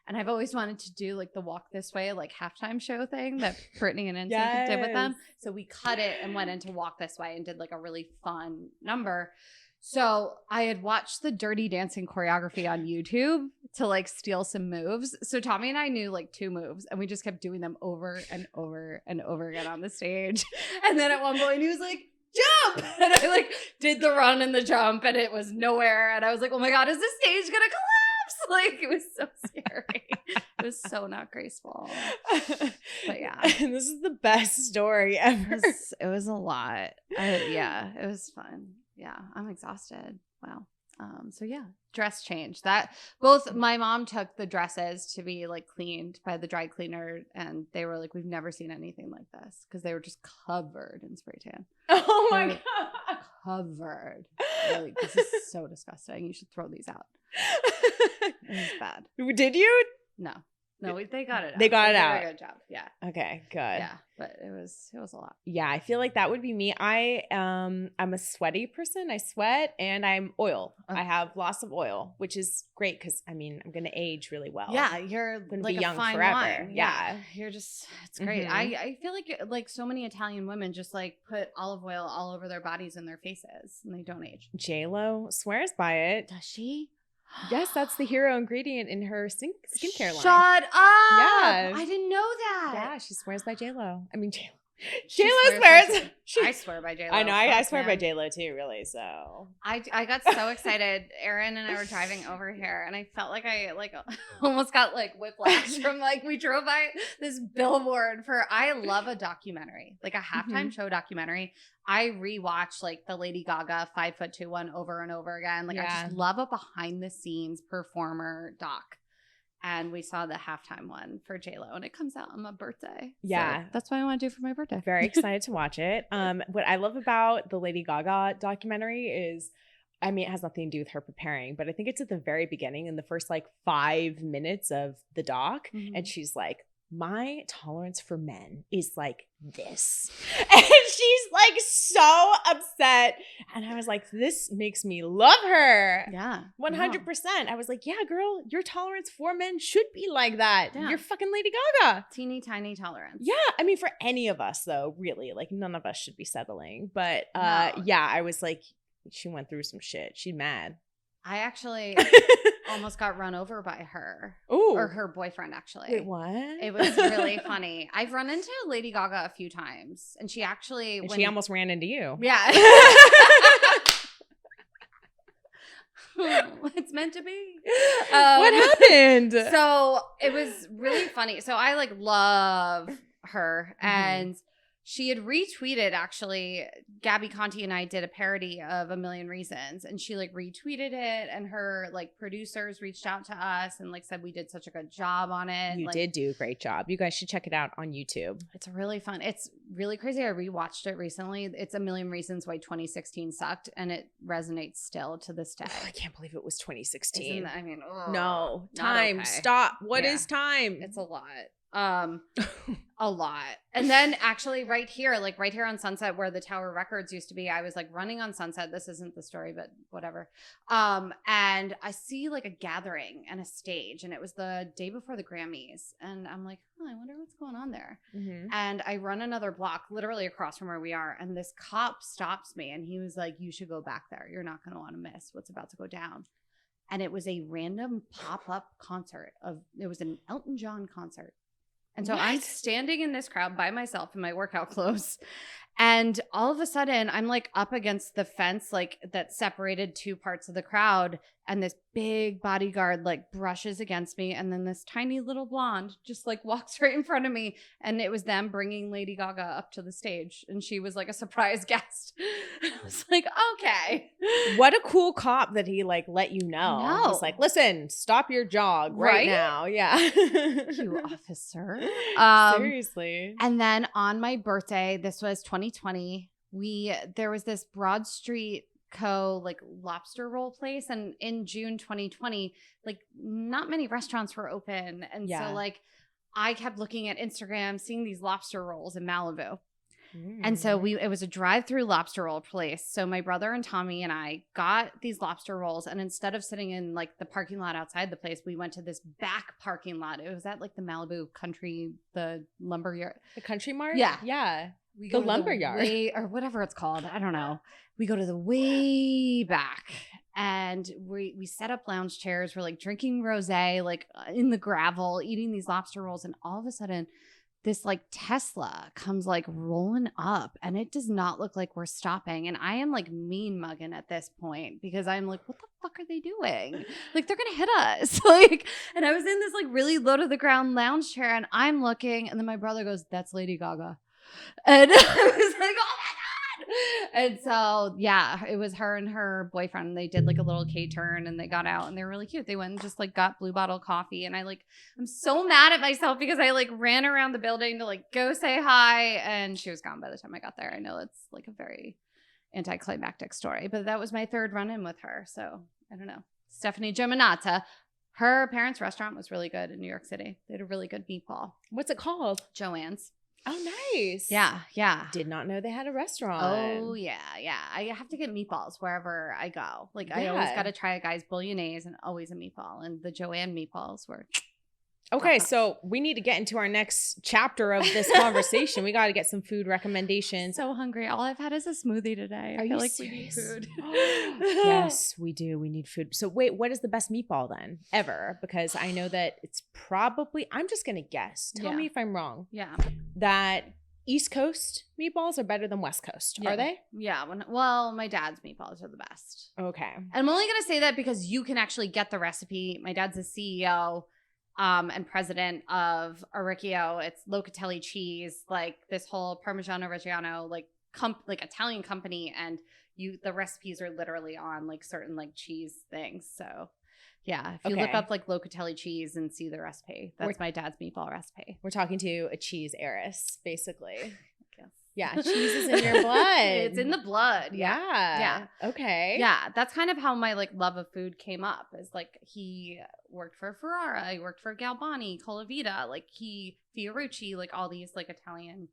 And I've always wanted to do like the Walk This Way, like halftime show thing that Britney and NSYNC did with them. So we cut it and went into Walk This Way and did like a really fun number. So I had watched the Dirty Dancing choreography on YouTube to like steal some moves. So Tommy and I knew like 2 moves and we just kept doing them over and over and over again on the stage. And then at one point he was like, jump! And I like did the run and the jump and it was nowhere. And I was like, oh my God, is this stage gonna collapse? Like it was so scary. It was so not graceful. But yeah. And this is the best story ever. It was a lot. Yeah, it was fun. Yeah, I'm exhausted. Wow. So yeah, dress change. That both my mom took the dresses to be like cleaned by the dry cleaner, and they were like, "We've never seen anything like this," because they were just covered in spray tan. Oh my God, covered. Like, this is so disgusting. You should throw these out. It was bad. Did you? No, they got it out. They got it did out. a good job. Yeah. Okay, good. Yeah, but it was a lot. Yeah, I feel like that would be me. I'm a sweaty person. I sweat and I'm oil. Okay. I have loss of oil, which is great because I mean I'm gonna age really well. Yeah, you're gonna like be young a fine forever. Wine. Yeah, you're just it's great. Mhm. I feel like so many Italian women just like put olive oil all over their bodies and their faces, and they don't age. J-Lo swears by it. Does she? Yes, that's the hero ingredient in her skincare line. Shut up! Yes. I didn't know that. Yeah, she swears by J-Lo. I mean J-Lo. She J-Lo swears swears. I swear by J-Lo. I know. I Fuck, swear by man. J-Lo too, really. So I got so excited. Aaron and I were driving over here, and I felt like I almost got like whiplash from like we drove by this billboard for. I love a documentary, like a halftime show documentary. I rewatch like the Lady Gaga 5'2" one over and over again. Like I just love a behind the scenes performer doc. And we saw the halftime one for J-Lo, and it comes out on my birthday. Yeah. So that's what I want to do for my birthday. very excited to watch it. What I love about the Lady Gaga documentary is, I mean, it has nothing to do with her preparing, but I think it's at the very beginning in the first like 5 minutes of the doc. Mhm. And she's like, my tolerance for men is like this. And she's like so upset. And I was like, this makes me love her. Yeah. 100%. I was like, yeah, girl, your tolerance for men should be like that. Yeah. You're fucking Lady Gaga. Teeny tiny tolerance. Yeah. I mean, for any of us, though, really, like none of us should be settling. But No. yeah, I was like, she went through some shit. She's mad. I actually almost got run over by her. Ooh. Or her boyfriend, actually. Wait, what? It was really funny. I've run into Lady Gaga a few times, and she actually she almost ran into you. Yeah. It's meant to be. What happened? So it was really funny. So I like love her, and she had retweeted, actually, Gabby Conti and I did a parody of A Million Reasons, and she like retweeted it, and her like producers reached out to us and like said we did such a good job on it. You like, did do a great job. You guys should check it out on YouTube. It's really fun. It's really crazy. I rewatched it recently. It's A Million Reasons Why 2016 Sucked, and it resonates still to this day. I can't believe it was 2016. I mean, no. not Time. okay. Stop. What Yeah. is time? It's a lot. A lot. And then actually right here on Sunset where the Tower Records used to be, I was like running on Sunset. This isn't the story, but whatever. And I see like a gathering and a stage, and it was the day before the Grammys. And I'm like, I wonder what's going on there. Mm-hmm. And I run another block literally across from where we are. And this cop stops me, and he was like, you should go back there. You're not going to want to miss what's about to go down. And it was a random pop-up concert it was an Elton John concert. And so I'm standing in this crowd by myself in my workout clothes. And all of a sudden, I'm like up against the fence, like that separated 2 parts of the crowd. And this big bodyguard like brushes against me. And then this tiny little blonde just like walks right in front of me. And it was them bringing Lady Gaga up to the stage. And she was like a surprise guest. I was like, okay. What a cool cop that he like let you know. No. He's like, listen, stop your jog right now. Yeah. You officer. Seriously. And then on my birthday, this was 2020, there was this Broad Street like lobster roll place, and in June 2020 like not many restaurants were open, and so like I kept looking at Instagram, seeing these lobster rolls in Malibu, And so it was a drive-through lobster roll place. So my brother and Tommy and I got these lobster rolls, and instead of sitting in like the parking lot outside the place, we went to this back parking lot. It was at like the Malibu Country, the lumber yard. The Country Mart? Yeah. Yeah. We The lumber yard. or whatever it's called. I don't know. We go to the way back, and we set up lounge chairs. We're like drinking rosé, like in the gravel, eating these lobster rolls, and all of a sudden this like Tesla comes like rolling up, and it does not look like we're stopping. And I am like mean mugging at this point because I'm like, what the fuck are they doing? Like, they're going to hit us. Like, and I was in this like really low to the ground lounge chair, and I'm looking, and then my brother goes, that's Lady Gaga. And I was like, oh my God. And so, yeah, it was her and her boyfriend. They did like a little K-turn, and they got out, and they were really cute. They went and just like got Blue Bottle coffee. And I'm so mad at myself because I like ran around the building to like go say hi, and she was gone by the time I got there. I know it's like a very anticlimactic story, but that was my third run-in with her. So I don't know. Stephanie Giominata, her parents' restaurant was really good in New York City. They had a really good meatball. What's it called? Joanne's. Oh, nice. Yeah, yeah. Did not know they had a restaurant. Oh, yeah, yeah. I have to get meatballs wherever I go. Like, I always got to try a guy's bolognese and always a meatball. And the Joanne meatballs were... Okay, so we need to get into our next chapter of this conversation. We got to get some food recommendations. So hungry. All I've had is a smoothie today. I feel like serious? We need food. Yes, we do. We need food. So wait, what is the best meatball then ever? Because I know that it's probably, I'm just going to guess. Tell me if I'm wrong. Yeah. That East Coast meatballs are better than West Coast. Yeah. Are they? Yeah. Well, my dad's meatballs are the best. Okay. And I'm only going to say that because you can actually get the recipe. My dad's the CEO. And president of Orecchio. It's Locatelli cheese, like this whole Parmigiano Reggiano, like Italian company, and the recipes are literally on like certain like cheese things. So yeah, if you look up like Locatelli cheese and see the recipe, that's my dad's meatball recipe. We're talking to a cheese heiress, basically. Yes. Yeah, cheese is in your blood. It's in the blood. Yeah. Yeah. Okay. Yeah, that's kind of how my like love of food came up. Is like he worked for Ferrara, he worked for Galbani, Colavita, like Fiorucci, like all these like Italian,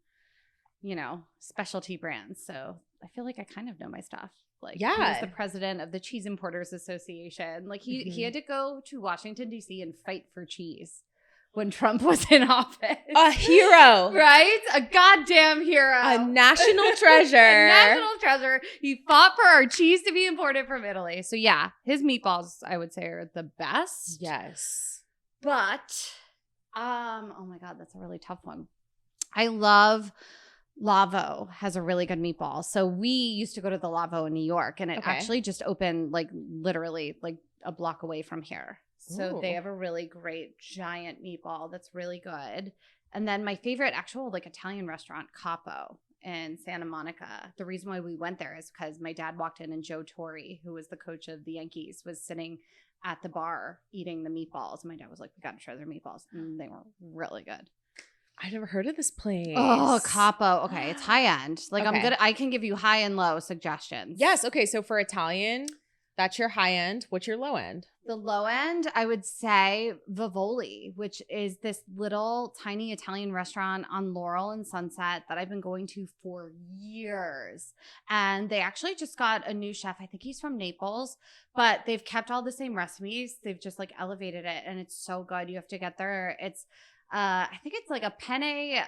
specialty brands. So I feel like I kind of know my stuff. Like, he was the president of the Cheese Importers Association. Like he had to go to Washington D.C. and fight for cheese when Trump was in office. A hero. Right? A goddamn hero. A national treasure. A national treasure. He fought for our cheese to be imported from Italy. So yeah, his meatballs, I would say, are the best. Yes. But, oh my God, that's a really tough one. I love Lavo has a really good meatball. So we used to go to the Lavo in New York, and it actually just opened like literally like a block away from here. So they have a really great giant meatball that's really good. And then my favorite actual like Italian restaurant, Capo in Santa Monica. The reason why we went there is because my dad walked in, and Joe Torre, who was the coach of the Yankees, was sitting at the bar eating the meatballs. And my dad was like, we got to try their meatballs. And they were really good. I've never heard of this place. Oh, Capo. Okay, it's high end. Like I can give you high and low suggestions. Yes. Okay. So for Italian, that's your high end. What's your low end? The low end, I would say Vivoli, which is this little tiny Italian restaurant on Laurel and Sunset that I've been going to for years. And they actually just got a new chef. I think he's from Naples, but they've kept all the same recipes. They've just like elevated it, and it's so good. You have to get there. It's I think it's like a penne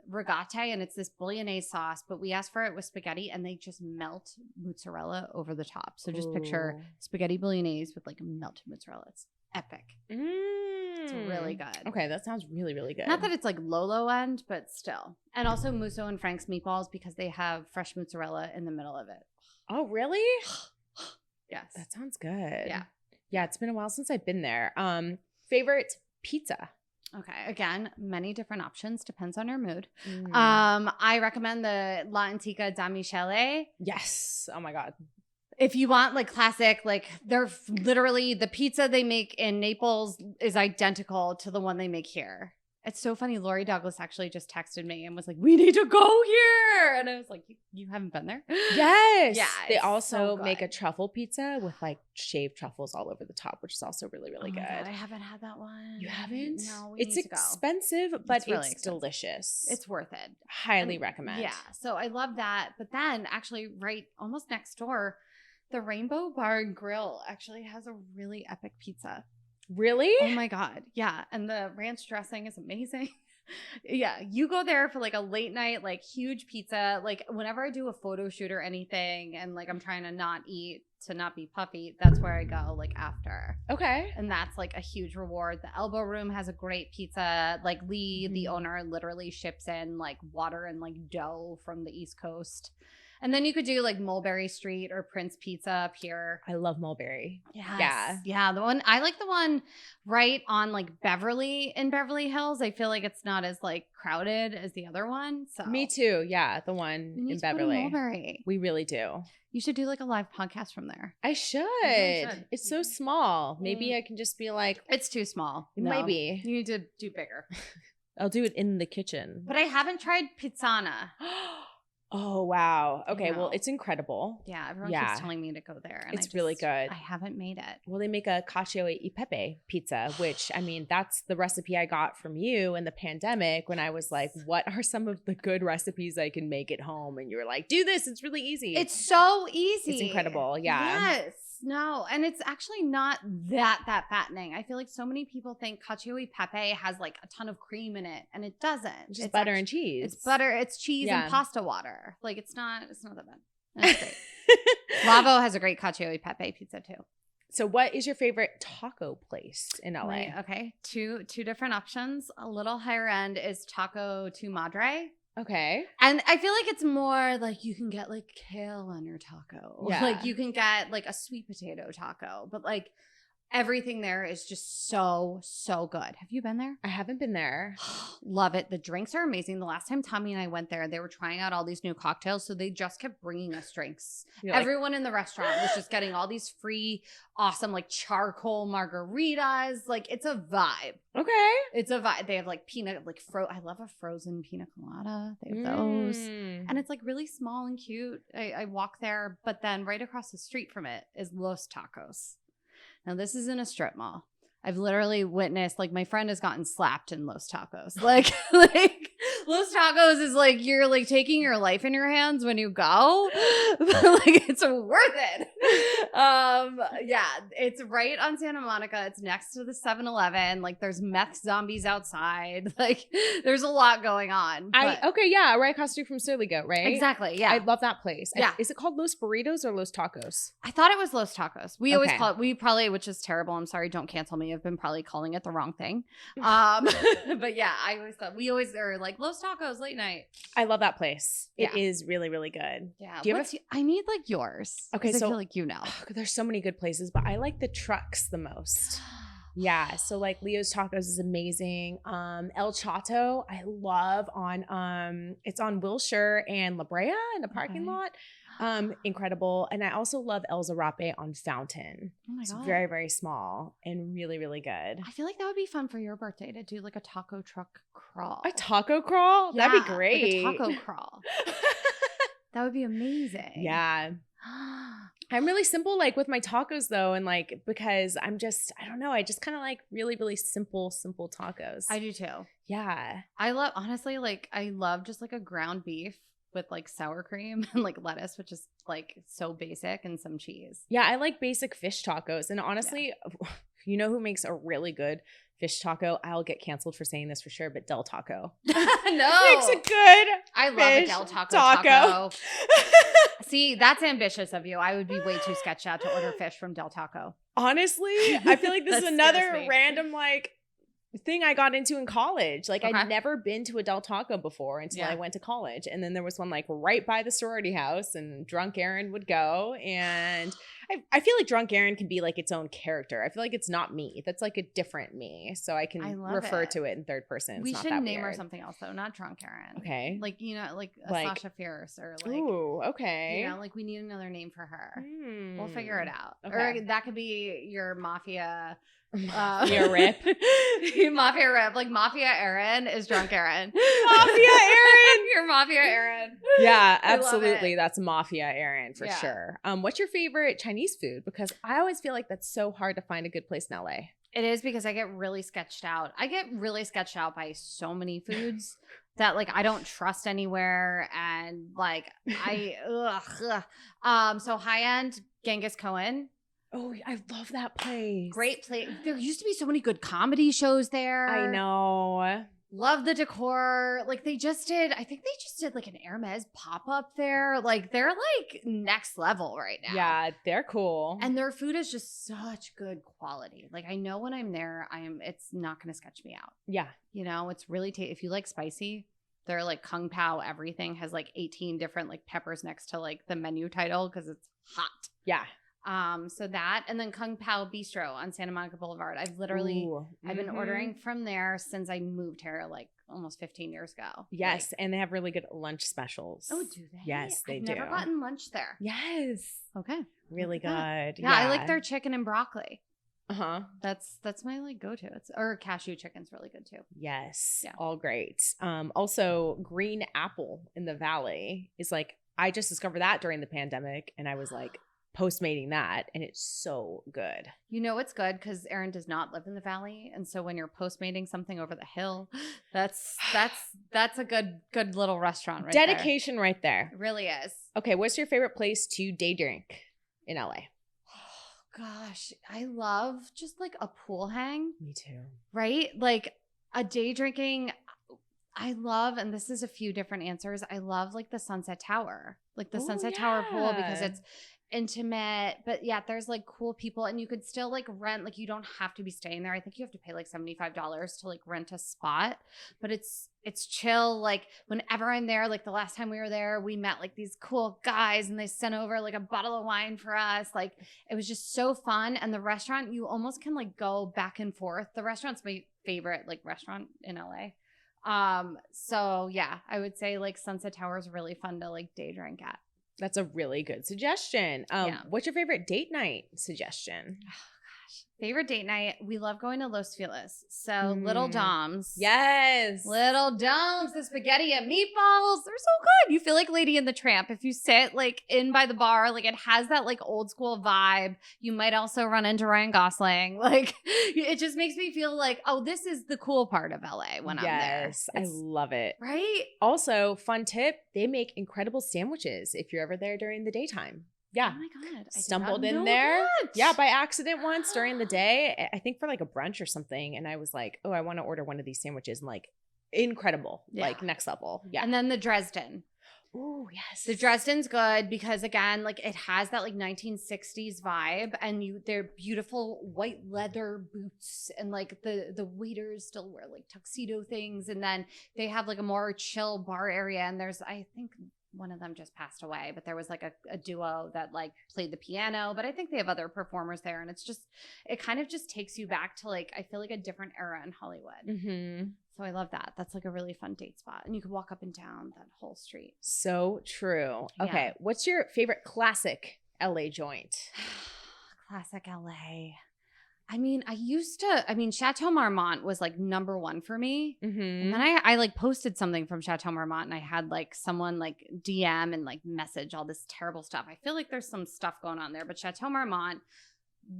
rigate, and it's this bolognese sauce, but we asked for it with spaghetti, and they just melt mozzarella over the top. So just picture spaghetti bolognese with like melted mozzarella. It's epic. It's really good. Okay, that sounds really, really good. Not that it's like low end, but still. And also Musso and Frank's meatballs, because they have fresh mozzarella in the middle of it. Oh, really? Yes. That sounds good. Yeah. Yeah, it's been a while since I've been there. Favorite pizza? Okay. Again, many different options. Depends on your mood. I recommend the La Antica da Michele. Yes. Oh my God. If you want like classic, like they're literally the pizza they make in Naples is identical to the one they make here. It's so funny. Lori Douglas actually just texted me and was like, "We need to go here," and I was like, "You haven't been there?" Yes. Yeah. They it's also so make a good. truffle pizza with like shaved truffles all over the top, which is also really, really Oh my good. God, I haven't had that one. You haven't? No, we It's need to go. expensive, but It's really it's expensive. delicious. It's worth it. Highly And- recommend. Yeah. So I love that. But then actually right almost next door, the Rainbow Bar and Grill actually has a really epic pizza. Really? Oh my God. Yeah. And the ranch dressing is amazing. Yeah. You go there for like a late night, like huge pizza. Like whenever I do a photo shoot or anything and like I'm trying to not eat, to not be puffy, that's where I go like after. Okay. And that's like a huge reward. The Elbow Room has a great pizza. Like Lee, the owner, literally ships in like water and like dough from the East Coast. And then you could do like Mulberry Street or Prince Pizza up here. I love Mulberry. Yes. Yeah. Yeah. The one I like the one right on like Beverly in Beverly Hills. I feel like it's not as like crowded as the other one. So Me too. Yeah. The one You need in to go to Beverly. Mulberry. We really do. You should do like a live podcast from there. I should. should. It's so small. Maybe Mm. I can just be like, It's too small. It might be. You need to do bigger. I'll do it in the kitchen. But I haven't tried Pizzana. Oh, wow. Okay. Well, No. it's incredible. Yeah, everyone Yeah. keeps telling me to go there. And It's really good. I haven't made it. Well, they make a cacio e pepe pizza, which I mean, that's the recipe I got from you in the pandemic when I was like, what are some of the good recipes I can make at home? And you were like, do this. It's really easy. It's so easy. It's incredible. Yeah. Yes. No. And it's actually not that fattening. I feel like so many people think cacio e pepe has like a ton of cream in it, and it doesn't. Just It's butter actu- and cheese. It's butter, it's cheese Yeah. and pasta water. Like it's not that bad. That's great. Lavo has a great cacio e pepe pizza too. So what is your favorite taco place in LA? Right, okay. Two different options. A little higher end is Taco Tu Madre. Okay. And I feel like it's more like you can get like kale on your taco. Yeah. Like you can get like a sweet potato taco. But like everything there is just so good. Have you been there? I haven't been there. Love it. The drinks are amazing. The last time Tommy and I went there, they were trying out all these new cocktails. So they just kept bringing us drinks. You're like, Everyone in the restaurant was just getting all these free, awesome, like charcoal margaritas. Like it's a vibe. okay. It's a vibe. They have like I love a frozen pina colada. They have those. Mm. And it's like really small and cute. I walk there, but then right across the street from it is Los Tacos. Now, this is in a strip mall. I've literally witnessed, like, my friend has gotten slapped in Los Tacos. Like Los Tacos is like you're like taking your life in your hands when you go. But like it's worth it. Yeah, it's right on Santa Monica. It's next to the 7-Eleven. Like there's meth zombies outside. Like there's a lot going on. but- Okay, yeah, right across the street from Surly Goat, right? Exactly. Yeah. I love that place. Yeah. Is it called Los Burritos or Los Tacos? I thought it was Los Tacos. We always Okay. call it, which is terrible. I'm sorry, don't cancel me. I've been probably calling it the wrong thing. But yeah, we always are like Los Tacos late night. I love that place. It Yeah. is really, really good. Yeah. Do you have I need like yours. Okay, 'cause so- I feel like you know. There's so many good places, but I like the trucks the most. Yeah, so like Leo's Tacos is amazing. El Chato, I love on it's on Wilshire and La Brea in a parking Okay. lot. Incredible. And I also love El Zarape on Fountain. Oh my It's god. very, very small and really, really good. I feel like that would be fun for your birthday to do like a taco truck crawl. A taco crawl? That'd be Yeah, great. Like a taco crawl. That would be amazing. Yeah. I'm really simple like with my tacos though, and like because I don't know, I just kind of like really, really simple tacos. I do too. Yeah. I love just like a ground beef with like sour cream and like lettuce, which is like so basic, and some cheese. Yeah, I like basic fish tacos. And honestly, you know who makes a really good fish taco? I'll get canceled for saying this for sure, but Del Taco. No. Makes a good I love a fish Del Taco taco. See, that's ambitious of you. I would be way too sketched out to order fish from Del Taco. Honestly, I feel like this is That another scares me. random like thing I got into in college. Like Okay. I'd never been to a Del Taco before until Yeah. I went to college. And then there was one like right by the sorority house, and drunk Aaron would go. And I feel like Drunk Erin can be like its own character. I feel like it's not me. That's like a different me. So I can refer to it in third person. We should name her something else though, not Drunk Erin. Okay. Like, like a Sasha Fierce or like. Ooh, okay. Like we need another name for her. We'll figure it out. Okay. Or that could be your Mafia. Mafia Rip. Mafia Rip. Like Mafia Erin is Drunk Erin. Mafia Erin. Your Mafia Erin. Yeah, absolutely. That's Mafia Erin for sure. What's your favorite Chinese food? Because I always feel like that's so hard to find a good place in LA. It is because I get really sketched out. I get really sketched out by so many foods that like I don't trust anywhere, and like so high end Genghis Cohen. Oh, I love that place. Great place. There used to be so many good comedy shows there. I know. Love the decor. Like I think they just did like an Hermes pop-up there. Like they're like next level right now. Yeah, they're cool. And their food is just such good quality. Like I know when I'm there, it's not going to sketch me out. Yeah. It's really if you like spicy, they're like Kung Pao everything has like 18 different like peppers next to like the menu title because it's hot. Yeah. So that, and then Kung Pao Bistro on Santa Monica Boulevard. I've been ordering from there since I moved here like almost 15 years ago. Yes. And they have really good lunch specials. Oh, do they? Yes, they do. I've never gotten lunch there. Yes. Okay. Really good. Yeah, I like their chicken and broccoli. Uh-huh. That's my like go-to. Or cashew chicken's really good too. Yes. Yeah. All great. Also Green Apple in the Valley is like, I just discovered that during the pandemic and I was like, Postmating that, and it's so good. It's good because Erin does not live in the Valley, and so when you're Postmating something over the hill, that's a good little restaurant right there. Dedication right there. It really is. Okay, what's your favorite place to day drink in LA? Oh, gosh, I love just like a pool hang. Me too. Right? Like a day drinking. I love, and this is a few different answers, I love like the Sunset Tower. Like the Sunset Tower pool because it's intimate, but yeah, there's like cool people and you could still like rent, like you don't have to be staying there. I think you have to pay like $75 to like rent a spot, but it's chill. Like whenever I'm there, like the last time we were there, we met like these cool guys and they sent over like a bottle of wine for us. Like it was just so fun. And the restaurant, you almost can like go back and forth. The restaurant's my favorite like restaurant in LA. So yeah, I would say like Sunset Tower is really fun to like day drink at. That's a really good suggestion. What's your favorite date night suggestion? Oh, gosh. Favorite date night? We love going to Los Feliz. So Little Dom's. Yes. Little Dom's, the spaghetti and meatballs. They're so good. You feel like Lady and the Tramp. If you sit like in by the bar, like it has that like old school vibe. You might also run into Ryan Gosling. Like it just makes me feel like, oh, this is the cool part of LA when I'm there. Yes, I love it. Right? Also, fun tip, they make incredible sandwiches if you're ever there during the daytime. Yeah. Oh my God. Stumbled in there. That. Yeah, by accident once during the day. I think for like a brunch or something. And I was like, oh, I want to order one of these sandwiches. And like, incredible. Yeah. Like next level. Yeah. And then the Dresden. Oh, yes. The Dresden's good because again, like it has that like 1960s vibe and they're beautiful white leather boots and like the waiters still wear like tuxedo things. And then they have like a more chill bar area. And there's, I think, one of them just passed away, but there was like a duo that like played the piano, but I think they have other performers there. And it kind of just takes you back to like, I feel like a different era in Hollywood. Mm-hmm. So I love that. That's like a really fun date spot. And you could walk up and down that whole street. So true. Okay. Yeah. What's your favorite classic LA joint? Classic LA. I mean, Chateau Marmont was like number one for me. Mm-hmm. And then I like posted something from Chateau Marmont and I had like someone like DM and like message all this terrible stuff. I feel like there's some stuff going on there, but Chateau Marmont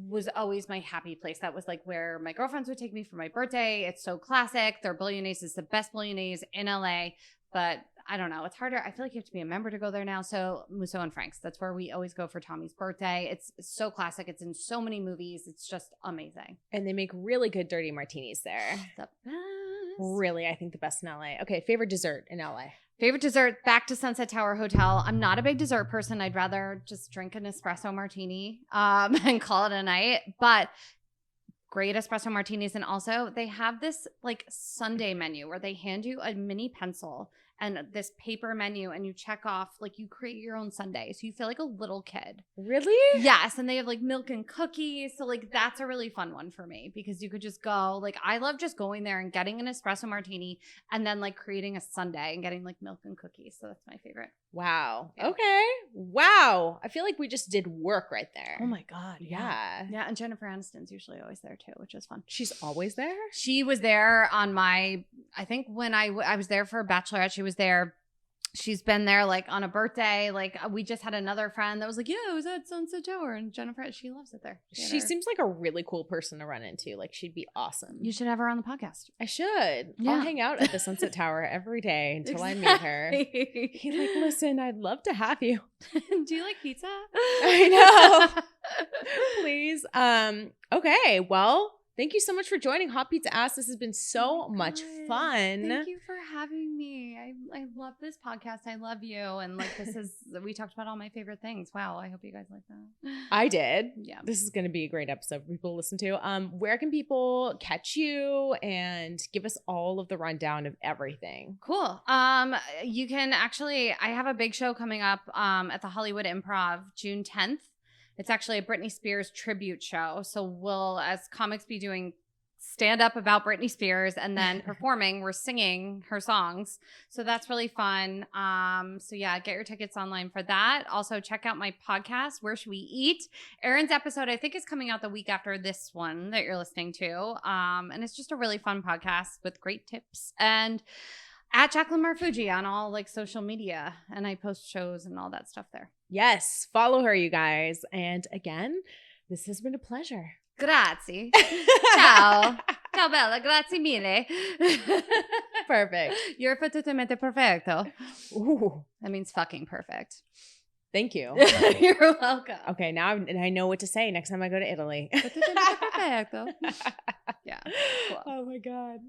was always my happy place. That was like where my girlfriends would take me for my birthday. It's so classic. Their bolognese is the best bolognese in LA, but I don't know. It's harder. I feel like you have to be a member to go there now. So Musso and Frank's, that's where we always go for Tommy's birthday. It's so classic. It's in so many movies. It's just amazing. And they make really good dirty martinis there. The best. Really, I think the best in LA. Okay, favorite dessert in LA. Favorite dessert, back to Sunset Tower Hotel. I'm not a big dessert person. I'd rather just drink an espresso martini and call it a night. But great espresso martinis. And also they have this like Sunday menu where they hand you a mini pencil and this paper menu, and you check off, like you create your own sundae. So you feel like a little kid. Really? Yes. And they have like milk and cookies. So like that's a really fun one for me because you could just go, like I love just going there and getting an espresso martini and then like creating a sundae and getting like milk and cookies. So that's my favorite. Wow. Yeah. Okay. Wow. I feel like we just did work right there. Oh my God. Yeah. Yeah. And Jennifer Aniston's usually always there too, which is fun. She's always there? She was there on I think when I was there for a bachelorette, she was there. She's been there like on a birthday. Like we just had another friend that was like, yeah, I was at Sunset Tower, and Jennifer, she loves it there. She seems like a really cool person to run into. Like she'd be awesome. You should have her on the podcast. I should. Yeah. I'll hang out at the Sunset Tower every day until I meet her. He's like, listen, I'd love to have you. Do you like pizza? I know. Please. Okay. Well, thank you so much for joining Hot Pizza Ass. This has been so much fun. Thank you for having me. I love this podcast. I love you. And like we talked about all my favorite things. Wow. I hope you guys like that. I did. Yeah. This is going to be a great episode for people to listen to. Where can people catch you and give us all of the rundown of everything? Cool. You can actually, I have a big show coming up at the Hollywood Improv June 10th. It's actually a Britney Spears tribute show. So we'll, as comics, be doing stand up about Britney Spears and then performing. We're singing her songs. So that's really fun. So yeah, get your tickets online for that. Also check out my podcast, Where Should We Eat? Erin's episode, I think, is coming out the week after this one that you're listening to. And it's just a really fun podcast with great tips. And at Jaclyn Marfuggi on all like social media, and I post shows and all that stuff there. Yes, follow her, you guys. And again, this has been a pleasure. Grazie. Ciao. Ciao bella, grazie mille. Perfect. You're fottutamente perfetto. Ooh, That means fucking perfect. thank you. You're welcome. Okay, now I know what to say next time I go to Italy. Fottutamente perfetto. Yeah. Cool. Oh my God.